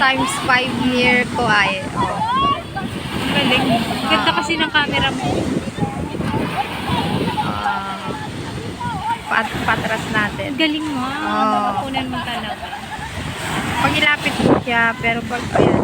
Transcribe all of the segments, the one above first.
times 5 near Kauai. Ang galing. Ganda kasi ng camera mo. Patras natin. Ang galing mo. Makakunan mo talaga. Pag ilapit mo siya, pero pag ayan.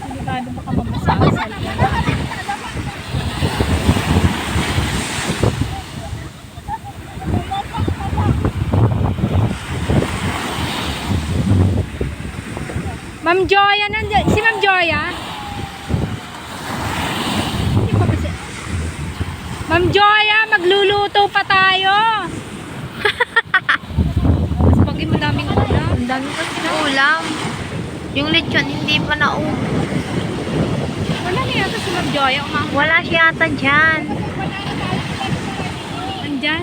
Delikado baka mabasa ang cellphone. Ma'am Joya, nandiyan. Si Ma'am Joya? Hindi pa ba siya? Ma'am Joya, magluluto pa tayo. Mas pagi madaming ulam. Ang dami kasi na ulam. Yung lechon hindi pa Wala na yata si Ma'am Joya. Wala siya ata dyan. Nandyan.